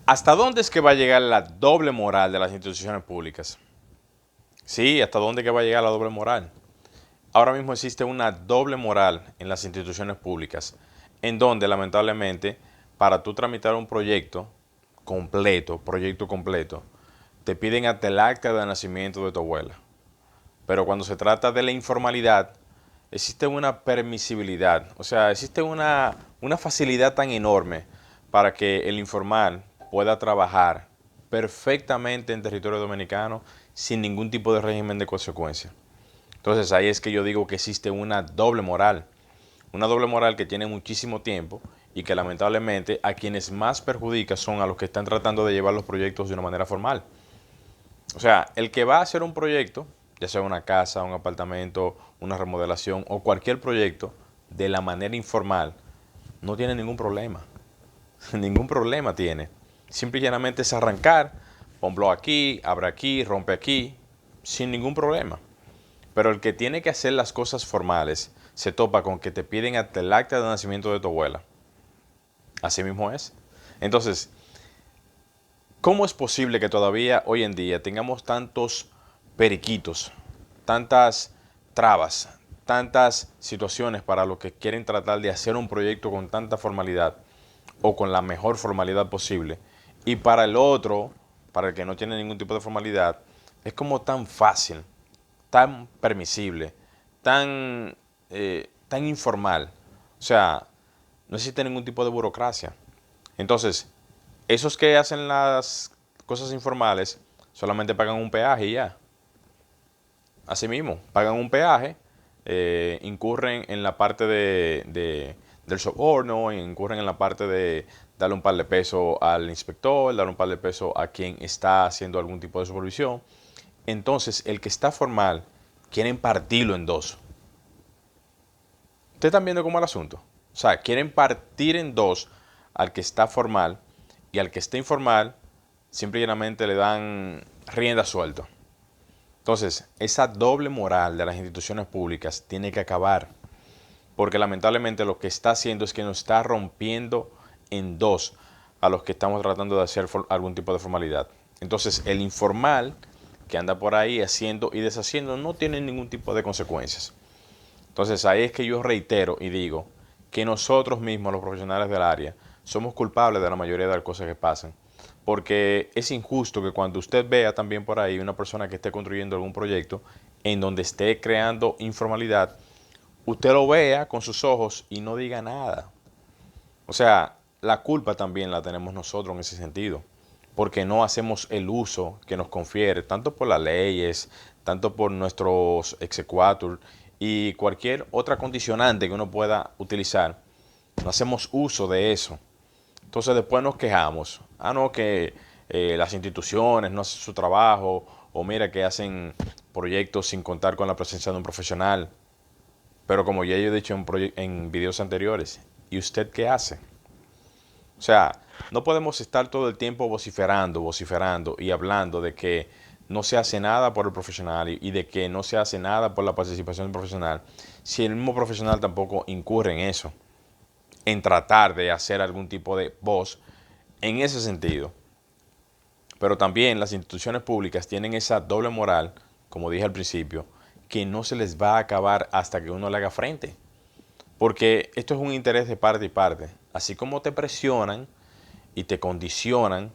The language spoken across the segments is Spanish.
¿Hasta dónde es que va a llegar la doble moral de las instituciones públicas? Sí, ¿hasta dónde es que va a llegar la doble moral? Ahora mismo existe una doble moral en las instituciones públicas, en donde lamentablemente para tú tramitar un proyecto completo, te piden hasta el acta de nacimiento de tu abuela. Pero cuando se trata de la informalidad, existe una permisibilidad, o sea, existe una facilidad tan enorme para que el informal pueda trabajar perfectamente en territorio dominicano sin ningún tipo de régimen de consecuencia. Entonces ahí es que yo digo que existe una doble moral que tiene muchísimo tiempo y que lamentablemente a quienes más perjudica son a los que están tratando de llevar los proyectos de una manera formal. O sea, el que va a hacer un proyecto, ya sea una casa, un apartamento, una remodelación o cualquier proyecto de la manera informal, no tiene ningún problema. Ningún problema tiene. Simple y llanamente es arrancar, pon bloque aquí, abre aquí, rompe aquí, sin ningún problema. Pero el que tiene que hacer las cosas formales se topa con que te piden hasta el acta de nacimiento de tu abuela. Así mismo es. Entonces, ¿cómo es posible que todavía hoy en día tengamos tantos periquitos, tantas trabas, tantas situaciones para los que quieren tratar de hacer un proyecto con tanta formalidad o con la mejor formalidad posible? Y para el otro, para el que no tiene ningún tipo de formalidad, es como tan fácil, tan permisible, tan informal. O sea, no existe ningún tipo de burocracia. Entonces, esos que hacen las cosas informales solamente pagan un peaje y ya. Así mismo, pagan un peaje, incurren en la parte del soborno, incurren en la parte de darle un par de pesos al inspector, darle un par de pesos a quien está haciendo algún tipo de supervisión. Entonces, el que está formal, quieren partirlo en dos. ¿Ustedes están viendo cómo es el asunto? O sea, quieren partir en dos al que está formal y al que está informal, simple y llanamente le dan rienda suelta. Entonces, esa doble moral de las instituciones públicas tiene que acabar, porque lamentablemente lo que está haciendo es que nos está rompiendo en dos a los que estamos tratando de hacer algún tipo de formalidad. Entonces, el informal que anda por ahí haciendo y deshaciendo no tiene ningún tipo de consecuencias. Entonces ahí es que yo reitero y digo que nosotros mismos, los profesionales del área, somos culpables de la mayoría de las cosas que pasan. Porque es injusto que cuando usted vea también por ahí una persona que esté construyendo algún proyecto en donde esté creando informalidad, usted lo vea con sus ojos y no diga nada. O sea, la culpa también la tenemos nosotros en ese sentido, porque no hacemos el uso que nos confiere, tanto por las leyes, tanto por nuestros exequatur y cualquier otra condicionante que uno pueda utilizar. No hacemos uso de eso. Entonces después nos quejamos. Ah, no, que las instituciones no hacen su trabajo, o mira que hacen proyectos sin contar con la presencia de un profesional. Pero como ya yo he dicho en videos anteriores, ¿y usted qué hace? O sea, no podemos estar todo el tiempo vociferando y hablando de que no se hace nada por el profesional y de que no se hace nada por la participación del profesional, si el mismo profesional tampoco incurre en eso, en tratar de hacer algún tipo de voz en ese sentido. Pero también las instituciones públicas tienen esa doble moral, como dije al principio, que no se les va a acabar hasta que uno le haga frente. Porque esto es un interés de parte y parte. Así como te presionan y te condicionan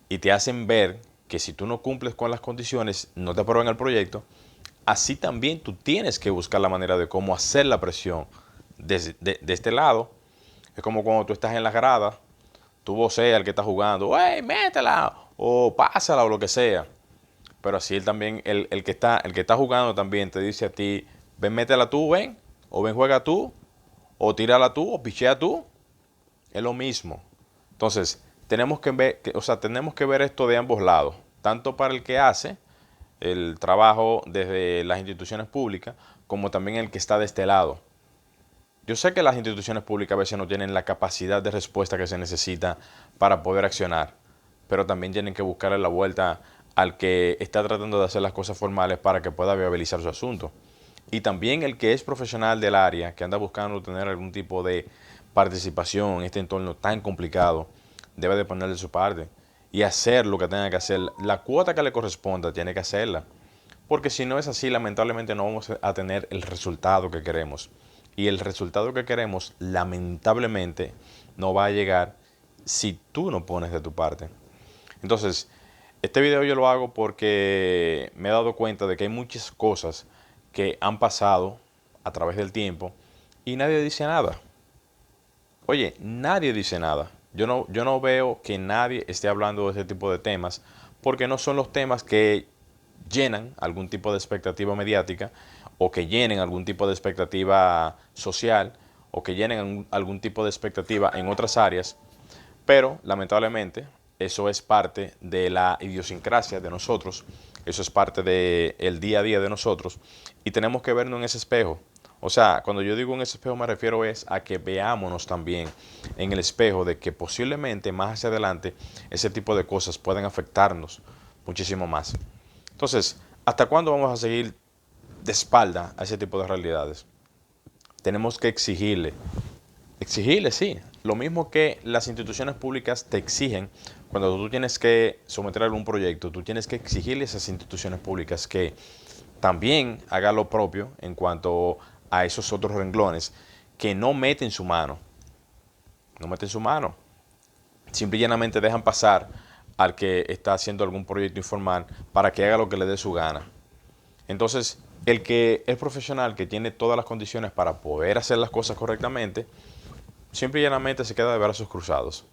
y te hacen ver que si tú no cumples con las condiciones no te aprueban el proyecto, así también tú tienes que buscar la manera de cómo hacer la presión de este lado. Es como cuando tú estás en las gradas, tú voceas al que está jugando, ¡hey, métela! O pásala o lo que sea. Pero así él también, el que está jugando también te dice a ti, ven, métela tú, ven, o ven, juega tú, o tírala tú, o pichea tú. Es lo mismo. Entonces, tenemos que ver, o sea, tenemos que ver esto de ambos lados, tanto para el que hace el trabajo desde las instituciones públicas, como también el que está de este lado. Yo sé que las instituciones públicas a veces no tienen la capacidad de respuesta que se necesita para poder accionar, pero también tienen que buscarle la vuelta al que está tratando de hacer las cosas formales para que pueda viabilizar su asunto. Y también el que es profesional del área, que anda buscando tener algún tipo de participación en este entorno tan complicado, debe de poner de su parte y hacer lo que tenga que hacer. La cuota que le corresponda tiene que hacerla. Porque si no es así, lamentablemente no vamos a tener el resultado que queremos. Y el resultado que queremos, lamentablemente, no va a llegar si tú no pones de tu parte. Entonces, este video yo lo hago porque me he dado cuenta de que hay muchas cosas que han pasado a través del tiempo y nadie dice nada. Oye, nadie dice nada. Yo no veo que nadie esté hablando de este tipo de temas porque no son los temas que llenan algún tipo de expectativa mediática o que llenen algún tipo de expectativa social o que llenen algún tipo de expectativa en otras áreas, pero lamentablemente eso es parte de la idiosincrasia de nosotros, eso es parte del día a día de nosotros y tenemos que vernos en ese espejo. O sea, cuando yo digo en ese espejo me refiero es a que veámonos también en el espejo de que posiblemente más hacia adelante ese tipo de cosas pueden afectarnos muchísimo más. Entonces, ¿hasta cuándo vamos a seguir de espalda a ese tipo de realidades? Tenemos que exigirle, sí. Lo mismo que las instituciones públicas te exigen cuando tú tienes que someter algún proyecto, tú tienes que exigirle a esas instituciones públicas que también haga lo propio en cuanto a esos otros renglones que no meten su mano, no meten su mano. Simple y llanamente dejan pasar al que está haciendo algún proyecto informal para que haga lo que le dé su gana. Entonces, el que es profesional, que tiene todas las condiciones para poder hacer las cosas correctamente, simple y llanamente se queda de brazos cruzados.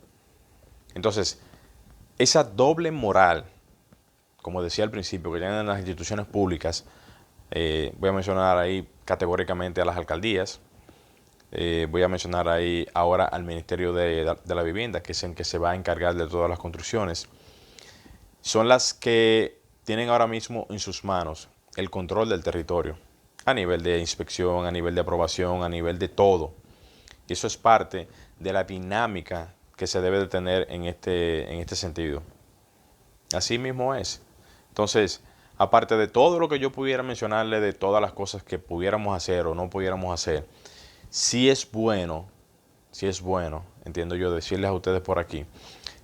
Entonces, esa doble moral, como decía al principio, que tienen las instituciones públicas, voy a mencionar ahí categóricamente a las alcaldías, voy a mencionar ahí ahora al Ministerio de la Vivienda, que es el que se va a encargar de todas las construcciones, son las que tienen ahora mismo en sus manos el control del territorio, a nivel de inspección, a nivel de aprobación, a nivel de todo. Y eso es parte de la dinámica que se debe de tener en este sentido. Así mismo es. Entonces, aparte de todo lo que yo pudiera mencionarle, de todas las cosas que pudiéramos hacer o no pudiéramos hacer, sí es bueno, entiendo yo, decirles a ustedes por aquí,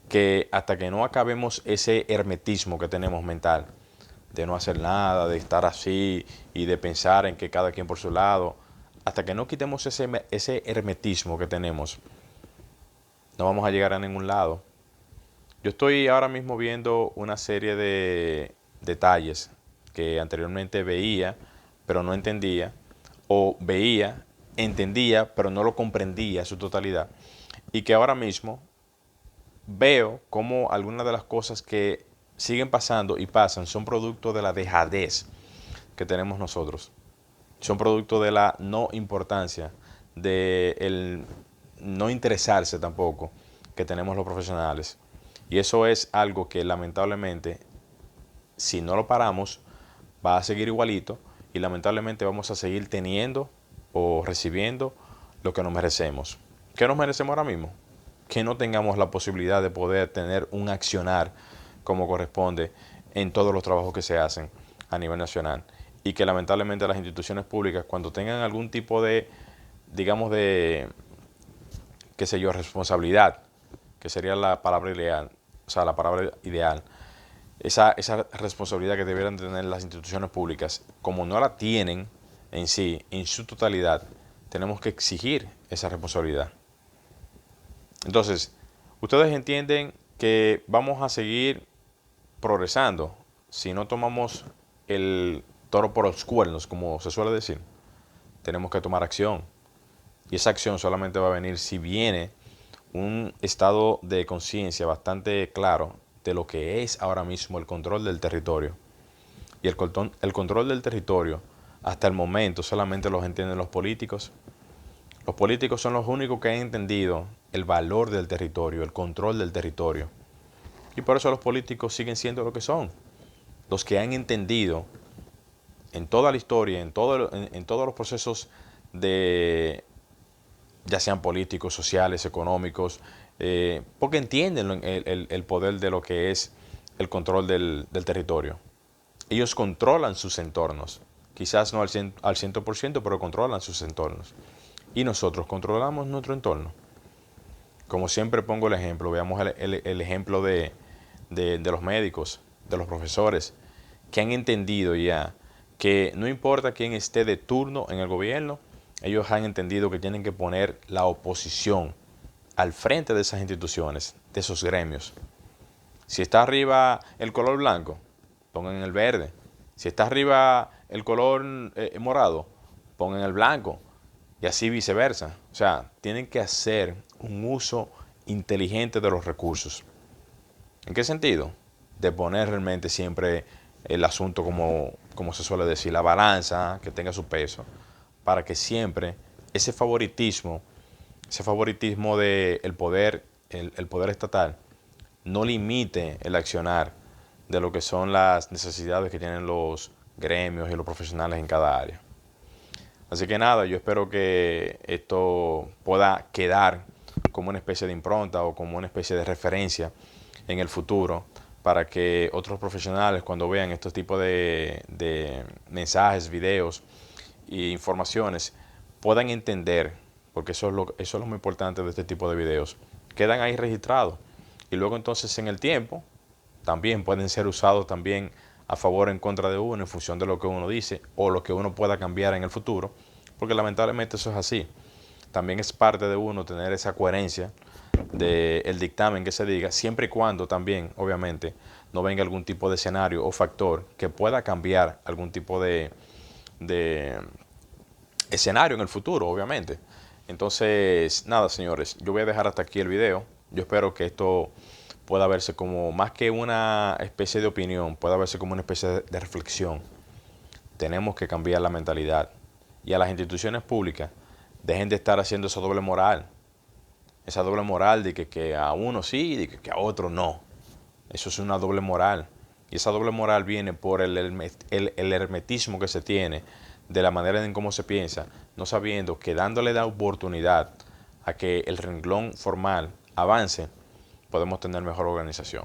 que hasta que no acabemos ese hermetismo que tenemos mental, de no hacer nada, de estar así y de pensar en que cada quien por su lado, hasta que no quitemos ese hermetismo que tenemos, no vamos a llegar a ningún lado. Yo estoy ahora mismo viendo una serie de detalles que anteriormente veía, pero no entendía, o veía, entendía, pero no lo comprendía en su totalidad, y que ahora mismo veo cómo algunas de las cosas que siguen pasando y pasan son producto de la dejadez que tenemos nosotros. Son producto de la no importancia, de el no interesarse tampoco que tenemos los profesionales. Y eso es algo que lamentablemente, si no lo paramos, va a seguir igualito y lamentablemente vamos a seguir teniendo o recibiendo lo que nos merecemos. ¿Qué nos merecemos ahora mismo? Que no tengamos la posibilidad de poder tener un accionar como corresponde en todos los trabajos que se hacen a nivel nacional. Y que lamentablemente las instituciones públicas, cuando tengan algún tipo de, digamos, de, qué sé yo, responsabilidad, que sería la palabra ideal, o sea, la palabra ideal, esa responsabilidad que debieran tener las instituciones públicas, como no la tienen en sí, en su totalidad, tenemos que exigir esa responsabilidad. Entonces, ustedes entienden que vamos a seguir progresando si no tomamos el toro por los cuernos, como se suele decir. Tenemos que tomar acción. Y esa acción solamente va a venir si viene un estado de conciencia bastante claro de lo que es ahora mismo el control del territorio. Y el control del territorio, hasta el momento, solamente los entienden los políticos. Los políticos son los únicos que han entendido el valor del territorio, el control del territorio. Y por eso los políticos siguen siendo lo que son. Los que han entendido en toda la historia, en todos los procesos de, ya sean políticos, sociales, económicos, porque entienden el poder de lo que es el control del territorio. Ellos controlan sus entornos, quizás no al 100%, pero controlan sus entornos. Y nosotros controlamos nuestro entorno. Como siempre pongo el ejemplo, veamos el ejemplo de los médicos, de los profesores, que han entendido ya que no importa quién esté de turno en el gobierno, ellos han entendido que tienen que poner la oposición al frente de esas instituciones, de esos gremios. Si está arriba el color blanco, pongan el verde. Si está arriba el color morado, pongan el blanco. Y así viceversa. O sea, tienen que hacer un uso inteligente de los recursos. ¿En qué sentido? De poner realmente siempre el asunto como se suele decir, la balanza, que tenga su peso, para que siempre ese favoritismo del poder, el poder estatal, no limite el accionar de lo que son las necesidades que tienen los gremios y los profesionales en cada área. Así que nada, yo espero que esto pueda quedar como una especie de impronta o como una especie de referencia en el futuro para que otros profesionales cuando vean estos tipos de mensajes, videos e informaciones puedan entender, porque eso es lo muy importante de este tipo de videos, quedan ahí registrados y luego entonces en el tiempo también pueden ser usados también a favor o en contra de uno en función de lo que uno dice o lo que uno pueda cambiar en el futuro, porque lamentablemente eso es así. También es parte de uno tener esa coherencia del dictamen que se diga, siempre y cuando también, obviamente, no venga algún tipo de escenario o factor que pueda cambiar algún tipo de escenario en el futuro, obviamente. Entonces, nada, señores, yo voy a dejar hasta aquí el video. Yo espero que esto pueda verse como, más que una especie de opinión, pueda verse como una especie de reflexión. Tenemos que cambiar la mentalidad. Y a las instituciones públicas, dejen de estar haciendo esa doble moral. Esa doble moral de que a uno sí y de que a otro no. Eso es una doble moral. Y esa doble moral viene por el hermetismo que se tiene, de la manera en cómo se piensa, no sabiendo que dándole la oportunidad a que el renglón formal avance, podemos tener mejor organización.